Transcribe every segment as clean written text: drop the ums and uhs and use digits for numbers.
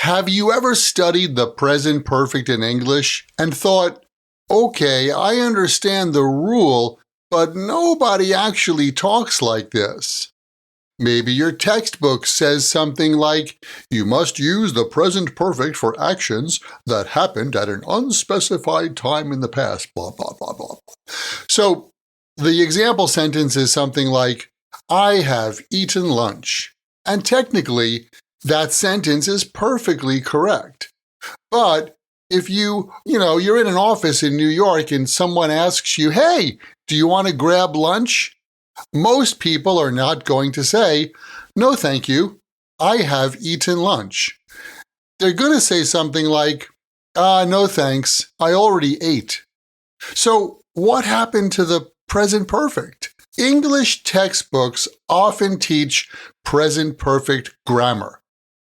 Have you ever studied the present perfect in English and thought, okay, I understand the rule, but nobody actually talks like this? Maybe your textbook says something like, you must use the present perfect for actions that happened at an unspecified time in the past, blah, blah, blah, blah. So the example sentence is something like, I have eaten lunch. And technically, that sentence is perfectly correct. But if you're in an office in New York and someone asks you, hey, do you want to grab lunch? Most people are not going to say, no, thank you, I have eaten lunch. They're going to say something like, no thanks, I already ate. So what happened to the present perfect? English textbooks often teach present perfect grammar.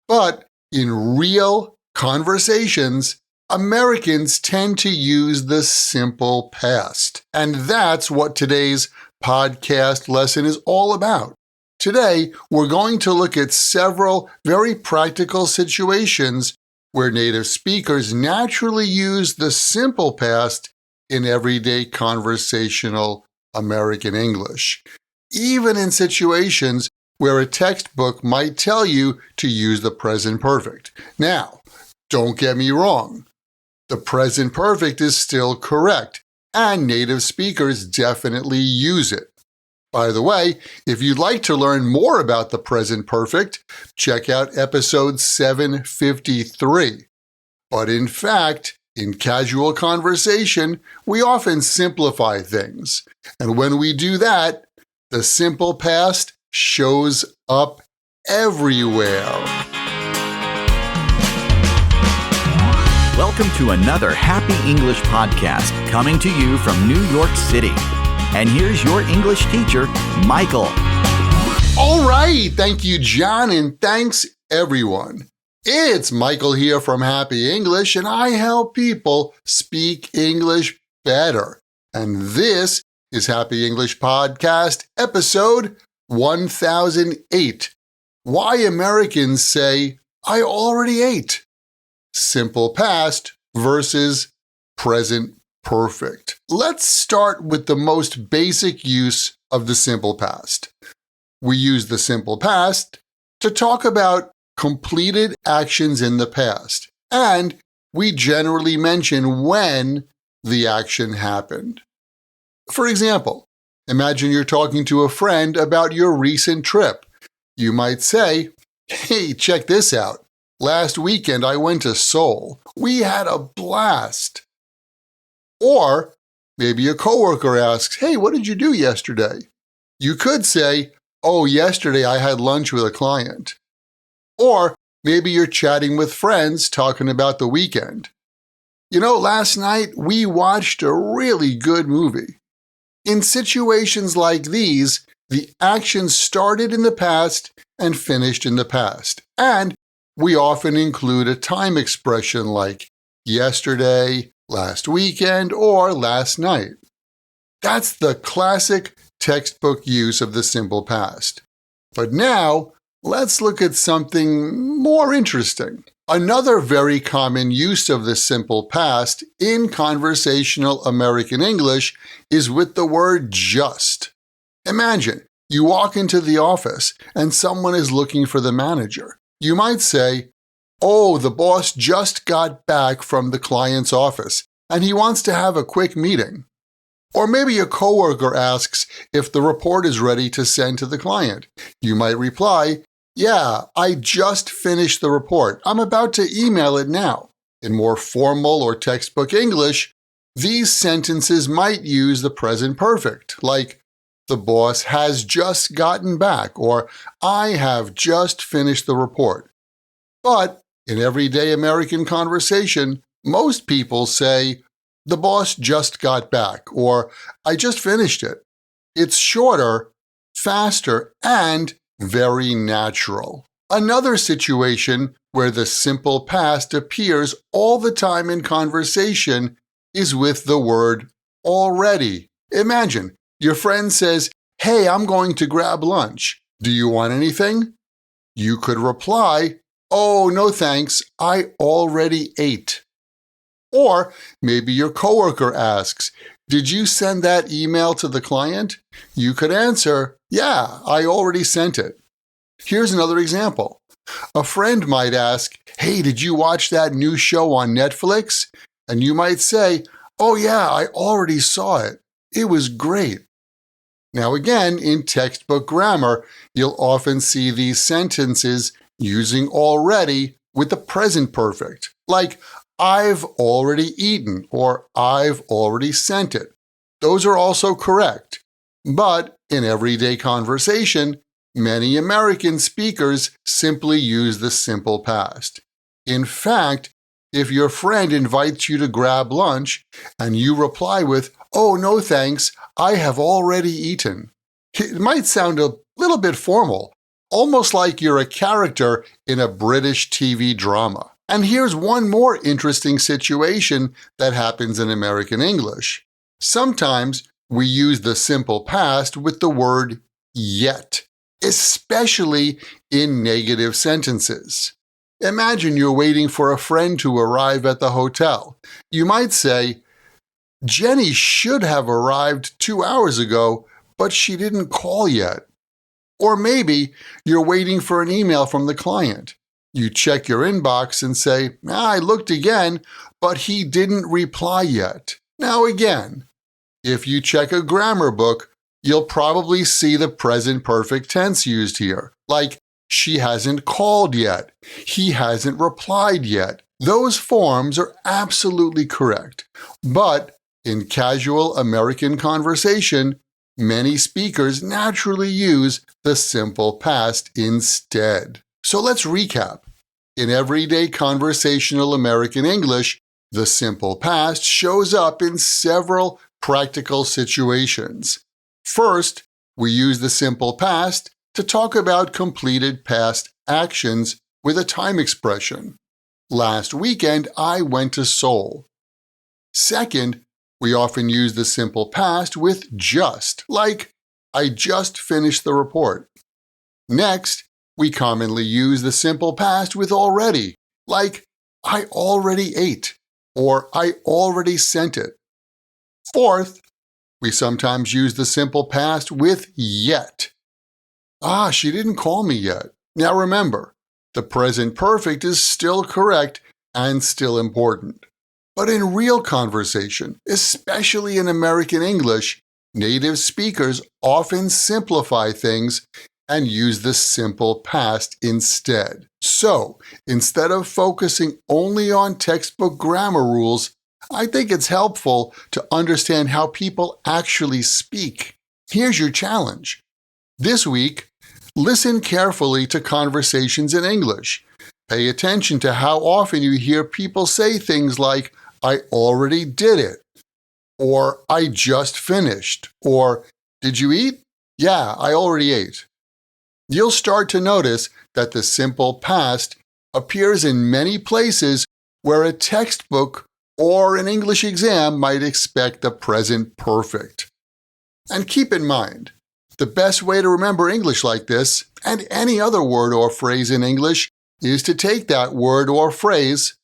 But in real conversations, Americans tend to use the simple past. And that's what today's podcast lesson is all about. Today, we're going to look at several very practical situations where native speakers naturally use the simple past in everyday conversational American English, even in situations where a textbook might tell you to use the present perfect. Now, don't get me wrong. The present perfect is still correct, and native speakers definitely use it. By the way, if you'd like to learn more about the present perfect, check out episode 753. But in fact, in casual conversation, we often simplify things. And when we do that, the simple past shows up everywhere. Welcome to another Happy English podcast coming to you from New York City. And here's your English teacher, Michael. All right, thank you, John, and thanks, everyone. It's Michael here from Happy English, and I help people speak English better. And this is Happy English Podcast, episode 1008. Why Americans say, I already ate. Simple past versus present perfect. Let's start with the most basic use of the simple past. We use the simple past to talk about completed actions in the past, and we generally mention when the action happened. For example, imagine you're talking to a friend about your recent trip. You might say, hey, check this out. Last weekend I went to Seoul. We had a blast. Or maybe a coworker asks, hey, what did you do yesterday? You could say, oh, yesterday I had lunch with a client. Or maybe you're chatting with friends talking about the weekend. You know, last night we watched a really good movie. In situations like these, the action started in the past and finished in the past. And we often include a time expression like yesterday, last weekend, or last night. That's the classic textbook use of the simple past. But now, let's look at something more interesting. Another very common use of the simple past in conversational American English is with the word just. Imagine you walk into the office and someone is looking for the manager. You might say, oh, the boss just got back from the client's office and he wants to have a quick meeting. Or maybe a coworker asks if the report is ready to send to the client. You might reply, yeah, I just finished the report. I'm about to email it now. In more formal or textbook English, these sentences might use the present perfect, like the boss has just gotten back, or I have just finished the report. But in everyday American conversation, most people say, the boss just got back, or I just finished it. It's shorter, faster, and very natural. Another situation where the simple past appears all the time in conversation is with the word already. Imagine your friend says, hey, I'm going to grab lunch. Do you want anything? You could reply, "Oh, no thanks, I already ate." Or maybe your coworker asks, "Did you send that email to the client?" You could answer, "Yeah, I already sent it." Here's another example. A friend might ask, "Hey, did you watch that new show on Netflix?" And you might say, "Oh yeah, I already saw it. It was great." Now again, in textbook grammar, you'll often see these sentences using already with the present perfect, like "I've already eaten" or "I've already sent it." Those are also correct. But in everyday conversation, many American speakers simply use the simple past. In fact, if your friend invites you to grab lunch and you reply with, "Oh, no thanks, I have already eaten," it might sound a little bit formal, almost like you're a character in a British TV drama. And here's one more interesting situation that happens in American English. Sometimes we use the simple past with the word yet, especially in negative sentences. Imagine you're waiting for a friend to arrive at the hotel. You might say, "Jenny should have arrived 2 hours ago, but she didn't call yet." Or maybe you're waiting for an email from the client. You check your inbox and say, "I looked again, but he didn't reply yet." Now again, if you check a grammar book, you'll probably see the present perfect tense used here, like "she hasn't called yet," "he hasn't replied yet." Those forms are absolutely correct. But in casual American conversation, many speakers naturally use the simple past instead. So let's recap. In everyday conversational American English, the simple past shows up in several practical situations. First, we use the simple past to talk about completed past actions with a time expression. "Last weekend, I went to Seoul." Second, we often use the simple past with just, like "I just finished the report." Next, we commonly use the simple past with already, like "I already ate" or "I already sent it." Fourth, we sometimes use the simple past with yet. She didn't call me yet." Now remember, the present perfect is still correct and still important. But in real conversation, especially in American English, native speakers often simplify things and use the simple past instead. So, instead of focusing only on textbook grammar rules, I think it's helpful to understand how people actually speak. Here's your challenge. This week, listen carefully to conversations in English. Pay attention to how often you hear people say things like, "I already did it," or "I just finished," or "Did you eat?" "Yeah, I already ate." You'll start to notice that the simple past appears in many places where a textbook or an English exam might expect the present perfect. And keep in mind, the best way to remember English like this, and any other word or phrase in English, is to take that word or phrase,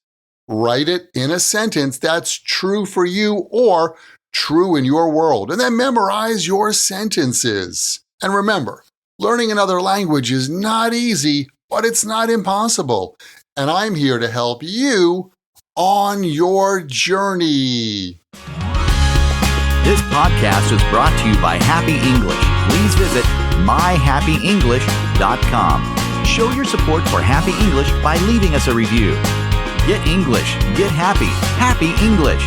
write it in a sentence that's true for you or true in your world, and then memorize your sentences. And remember, learning another language is not easy, but it's not impossible. And I'm here to help you on your journey. This podcast is brought to you by Happy English. Please visit myhappyenglish.com. Show your support for Happy English by leaving us a review. Get English, get happy, Happy English.